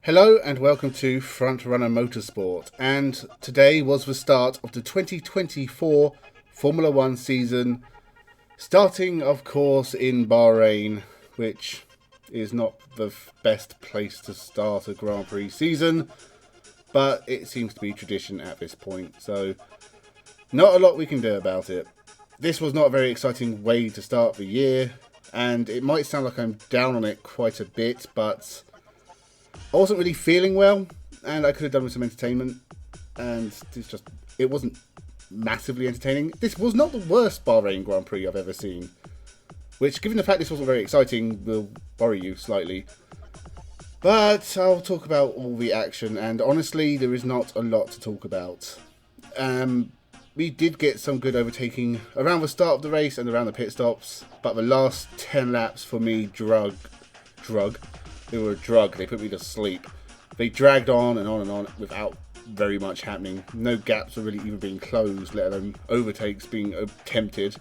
Hello and welcome to Frontrunner Motorsport, and today was the start of the 2024 Formula 1 season, starting of course in Bahrain, which is not the best place to start a Grand Prix season, but it seems to be tradition at this point, so not a lot we can do about it. This was not a very exciting way to start the year, and it might sound like I'm down on it quite a bit, but I wasn't really feeling well, and I could have done with some entertainment, and it wasn't massively entertaining. This was not the worst Bahrain Grand Prix I've ever seen, which, given the fact this wasn't very exciting, will worry you slightly. But I'll talk about all the action, and honestly, there is not a lot to talk about. We did get some good overtaking around the start of the race and around the pit stops, but the last 10 laps for me they were a drug. They put me to sleep. They dragged on and on and on without very much happening. No gaps were really even being closed, let alone overtakes being attempted.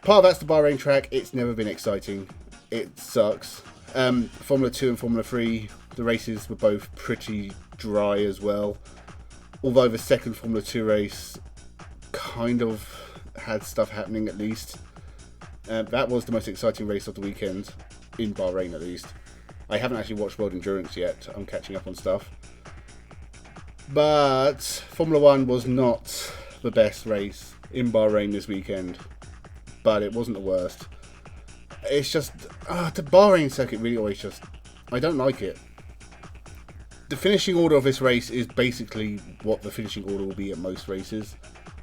Part of that's the Bahrain track. It's never been exciting. It sucks. Formula 2 and Formula 3, the races were both pretty dry as well. Although the second Formula 2 race kind of had stuff happening at least. That was the most exciting race of the weekend, in Bahrain at least. I haven't actually watched World Endurance yet. I'm catching up on stuff. But Formula 1 was not the best race in Bahrain this weekend. But it wasn't the worst. It's just, the Bahrain circuit really always I don't like it. The finishing order of this race is basically what the finishing order will be at most races,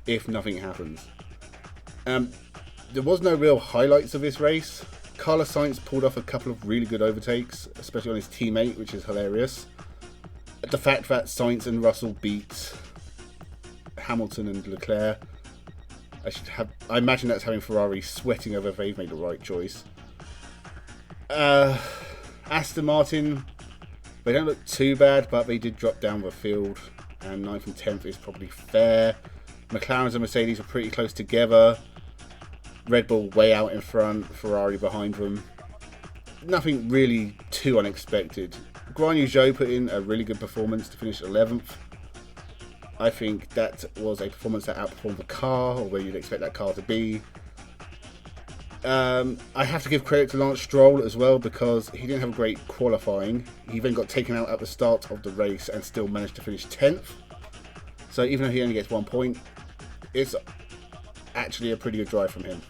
if nothing happens. There was no real highlights of this race. Carlos Sainz pulled off a couple of really good overtakes, especially on his teammate, which is hilarious. The fact that Sainz and Russell beat Hamilton and Leclerc, I imagine that's having Ferrari sweating over if they've made the right choice. Aston Martin, they don't look too bad, but they did drop down the field, and 9th and 10th is probably fair. McLaren and Mercedes are pretty close together. Red Bull way out in front, Ferrari behind them. Nothing really too unexpected. Guan Yu Zhou put in a really good performance to finish 11th. I think that was a performance that outperformed the car, or where you'd expect that car to be. I have to give credit to Lance Stroll as well, because he didn't have a great qualifying. He then got taken out at the start of the race and still managed to finish 10th. So even though he only gets 1 point, it's actually a pretty good drive from him.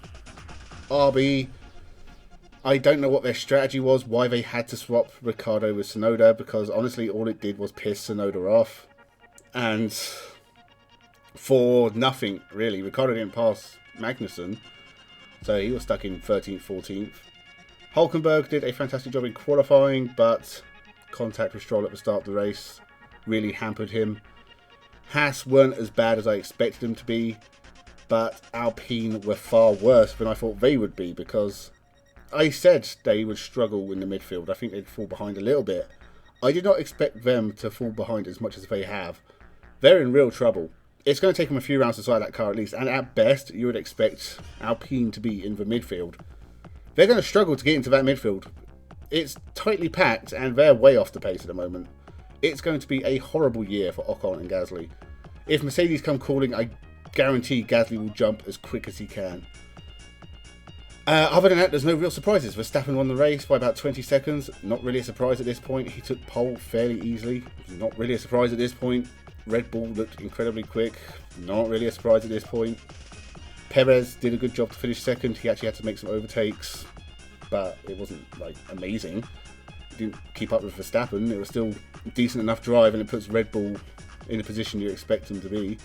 RB, I don't know what their strategy was, why they had to swap Ricciardo with Tsunoda, because honestly all it did was piss Tsunoda off. And for nothing, really. Ricciardo didn't pass Magnussen, so he was stuck in 13th, 14th. Hulkenberg did a fantastic job in qualifying, but contact with Stroll at the start of the race really hampered him. Haas weren't as bad as I expected them to be, but Alpine were far worse than I thought they would be, because I said they would struggle in the midfield. I think they'd fall behind a little bit. I did not expect them to fall behind as much as they have. They're in real trouble. It's going to take them a few rounds to side that car at least, and at best you would expect Alpine to be in the midfield. They're going to struggle to get into that midfield. It's tightly packed and they're way off the pace at the moment. It's going to be a horrible year for Ocon and Gasly. If Mercedes come calling, I guarantee Gasly will jump as quick as he can. Other than that, there's no real surprises. Verstappen won the race by about 20 seconds. Not really a surprise at this point. He took pole fairly easily. Not really a surprise at this point. Red Bull looked incredibly quick. Not really a surprise at this point. Perez did a good job to finish second. He actually had to make some overtakes, but it wasn't like amazing. He didn't keep up with Verstappen. It was still a decent enough drive, and it puts Red Bull in the position you expect them to be.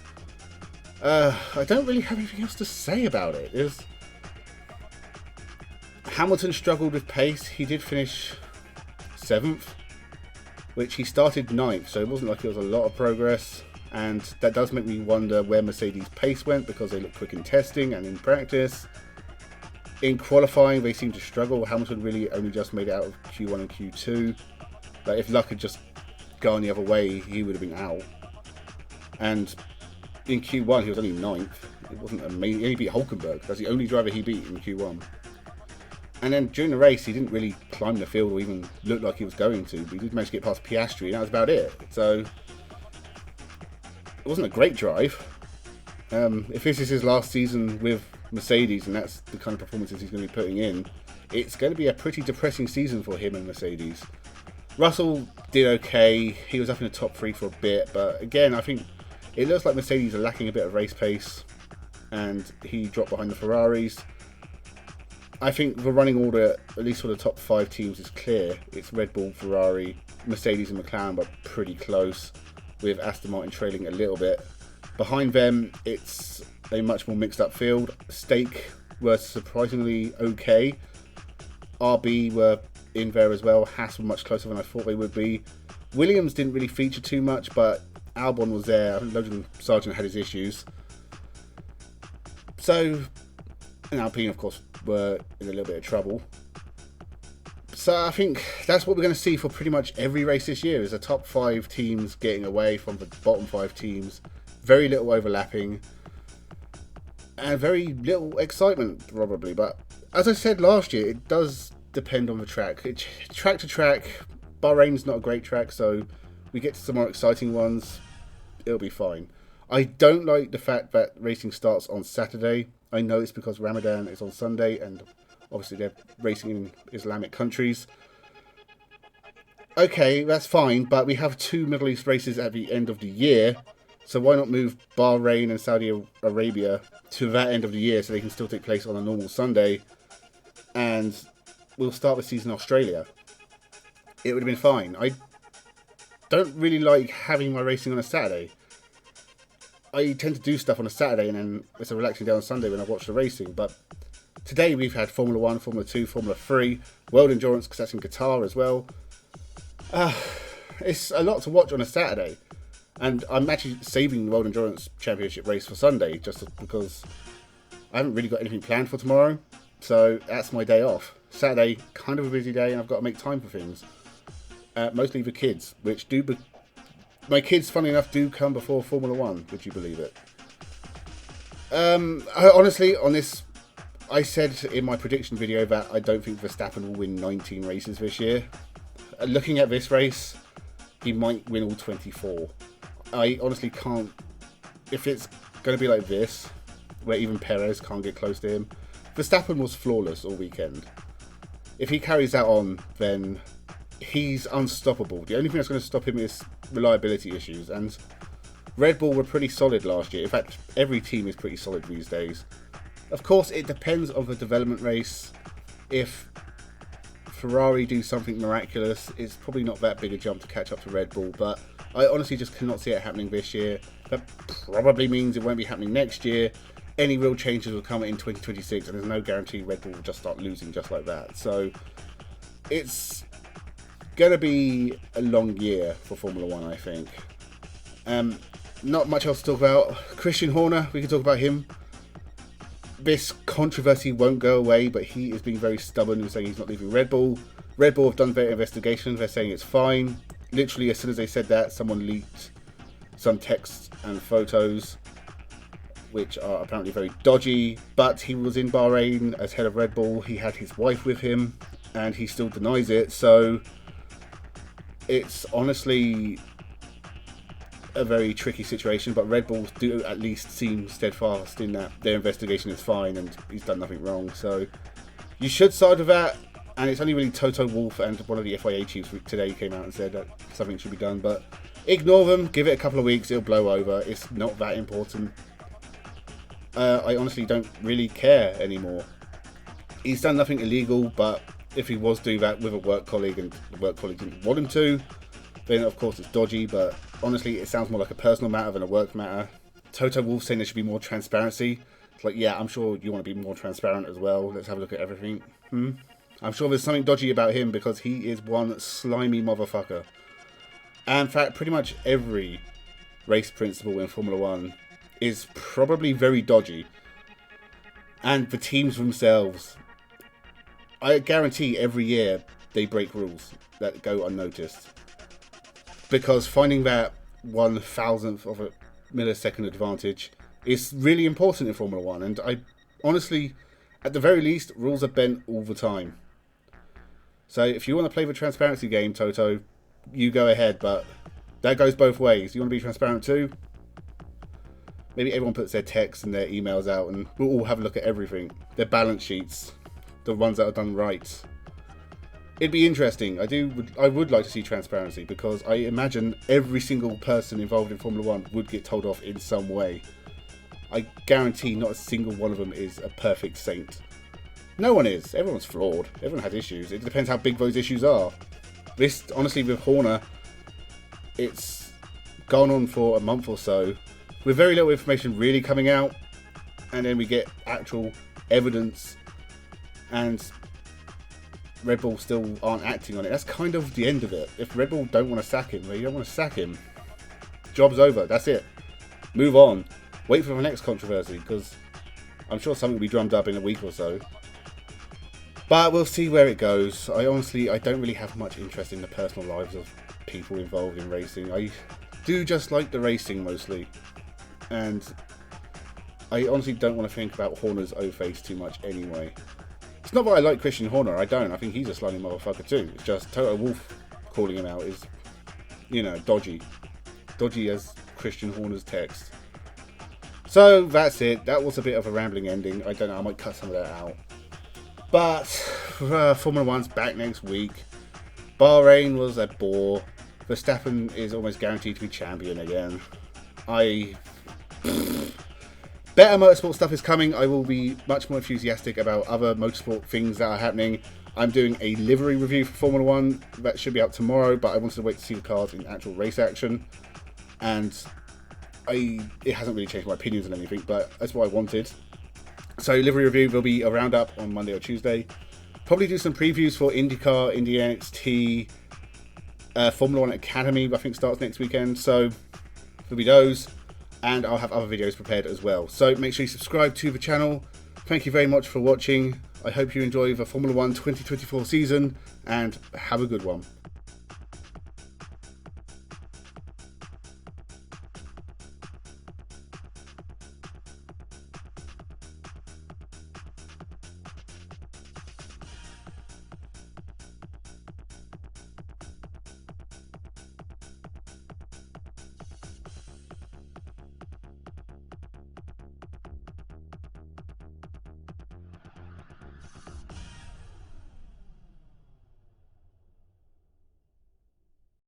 I don't really have anything else to say about it. Hamilton struggled with pace. He did finish 7th, which he started 9th, so it wasn't like it was a lot of progress. And that does make me wonder where Mercedes' pace went, because they look quick in testing and in practice. In qualifying, they seemed to struggle. Hamilton really only just made it out of Q1 and Q2. But if luck had just gone the other way, he would have been out. And in Q1, he was only 9th. It wasn't amazing. He only beat Hulkenberg. That's the only driver he beat in Q1. And then during the race, he didn't really climb the field or even look like he was going to. But he did manage to get past Piastri, and that was about it. So it wasn't a great drive. If this is his last season with Mercedes, and that's the kind of performances he's going to be putting in, it's going to be a pretty depressing season for him and Mercedes. Russell did okay. He was up in the top 3 for a bit, but again, I think it looks like Mercedes are lacking a bit of race pace, and he dropped behind the Ferraris. I think the running order, at least for the top 5 teams, is clear. It's Red Bull, Ferrari, Mercedes and McLaren, but pretty close, with Aston Martin trailing a little bit. Behind them, it's a much more mixed up field. Stake were surprisingly okay. RB were in there as well. Haas were much closer than I thought they would be. Williams didn't really feature too much, but Albon was there. I think Logan Sargent had his issues. So, and Alpine, of course, were in a little bit of trouble. So I think that's what we're going to see for pretty much every race this year, is the top 5 teams getting away from the bottom 5 teams. Very little overlapping. And very little excitement, probably. But as I said last year, it does depend on the track. Track to track, Bahrain's not a great track, so we get to some more exciting ones, it'll be fine. I don't like the fact that racing starts on Saturday. I know it's because Ramadan is on Sunday, and obviously they're racing in Islamic countries. Okay, that's fine, but we have 2 Middle East races at the end of the year, so why not move Bahrain and Saudi Arabia to that end of the year so they can still take place on a normal Sunday, and we'll start the season in Australia. It would have been fine. I don't really like having my racing on a Saturday. I tend to do stuff on a Saturday and then it's a relaxing day on Sunday when I watch the racing. But today we've had Formula 1, Formula 2, Formula 3, World Endurance, because that's in Qatar as well. It's a lot to watch on a Saturday. And I'm actually saving the World Endurance Championship race for Sunday, just because I haven't really got anything planned for tomorrow. So that's my day off. Saturday, kind of a busy day, and I've got to make time for things. Mostly the kids, which do... My kids, funny enough, do come before Formula 1, would you believe it? Honestly, on this, I said in my prediction video that I don't think Verstappen will win 19 races this year. Looking at this race, he might win all 24. I honestly can't... If it's going to be like this, where even Perez can't get close to him... Verstappen was flawless all weekend. If he carries that on, then he's unstoppable. The only thing that's going to stop him is reliability issues, and Red Bull were pretty solid last year. In fact, every team is pretty solid these days. Of course, it depends on the development race. If Ferrari do something miraculous, it's probably not that big a jump to catch up to Red Bull, but I honestly just cannot see it happening this year. That probably means it won't be happening next year. Any real changes will come in 2026, and there's no guarantee Red Bull will just start losing just like that. So it's going to be a long year for Formula 1, I think. Not much else to talk about. Christian Horner, we can talk about him. This controversy won't go away, but he is being very stubborn and saying he's not leaving Red Bull. Red Bull have done their investigations. They're saying it's fine. Literally, as soon as they said that, someone leaked some texts and photos, which are apparently very dodgy. But he was in Bahrain as head of Red Bull. He had his wife with him, and he still denies it. So it's honestly a very tricky situation, but Red Bull do at least seem steadfast in that their investigation is fine and he's done nothing wrong. So you should side with that, and it's only really Toto Wolff and one of the FIA chiefs today came out and said that something should be done, but ignore them, give it a couple of weeks, it'll blow over. It's not that important. I honestly don't really care anymore. He's done nothing illegal, but if he was doing that with a work colleague and the work colleague didn't want him to, then of course it's dodgy, but honestly it sounds more like a personal matter than a work matter. Toto Wolff saying there should be more transparency. It's like, yeah, I'm sure you want to be more transparent as well. Let's have a look at everything. I'm sure there's something dodgy about him because he is one slimy motherfucker. And in fact, pretty much every race principle in Formula 1 is probably very dodgy. And the teams themselves, I guarantee every year they break rules that go unnoticed. Because finding that 1,000th of a millisecond advantage is really important in Formula 1. And I honestly At the very least, rules are bent all the time. So if you want to play the transparency game, Toto, you go ahead, but that goes both ways. You want to be transparent too? Maybe everyone puts their texts and their emails out and we'll all have a look at everything. Their balance sheets, the ones that are done right. It'd be interesting. I would like to see transparency because I imagine every single person involved in Formula 1 would get told off in some way. I guarantee not a single one of them is a perfect saint. No one is. Everyone's flawed. Everyone has issues. It depends how big those issues are. This, honestly, with Horner, it's gone on for a month or so, with very little information really coming out, and then we get actual evidence, and Red Bull still aren't acting on it. That's kind of the end of it. If Red Bull don't want to sack him, well, you don't want to sack him. Job's over. That's it. Move on. Wait for the next controversy, because I'm sure something will be drummed up in a week or so. But we'll see where it goes. I don't really have much interest in the personal lives of people involved in racing. I do just like the racing mostly. And I honestly don't want to think about Horner's O-face too much anyway. It's not that I like Christian Horner, I don't. I think he's a slimy motherfucker too. It's just Toto Wolff calling him out is, you know, dodgy. Dodgy as Christian Horner's text. So that's it. That was a bit of a rambling ending. I don't know, I might cut some of that out. But Formula 1's back next week. Bahrain was a bore. Verstappen is almost guaranteed to be champion again. Better motorsport stuff is coming. I will be much more enthusiastic about other motorsport things that are happening. I'm doing a livery review for Formula 1. That should be out tomorrow, but I wanted to wait to see the cars in actual race action. And it hasn't really changed my opinions on anything, but that's what I wanted. So livery review will be a roundup on Monday or Tuesday. Probably do some previews for IndyCar, Indy NXT, Formula 1 Academy, I think starts next weekend. So there'll be those. And I'll have other videos prepared as well. So make sure you subscribe to the channel. Thank you very much for watching. I hope you enjoy the Formula 1 2024 season and have a good one.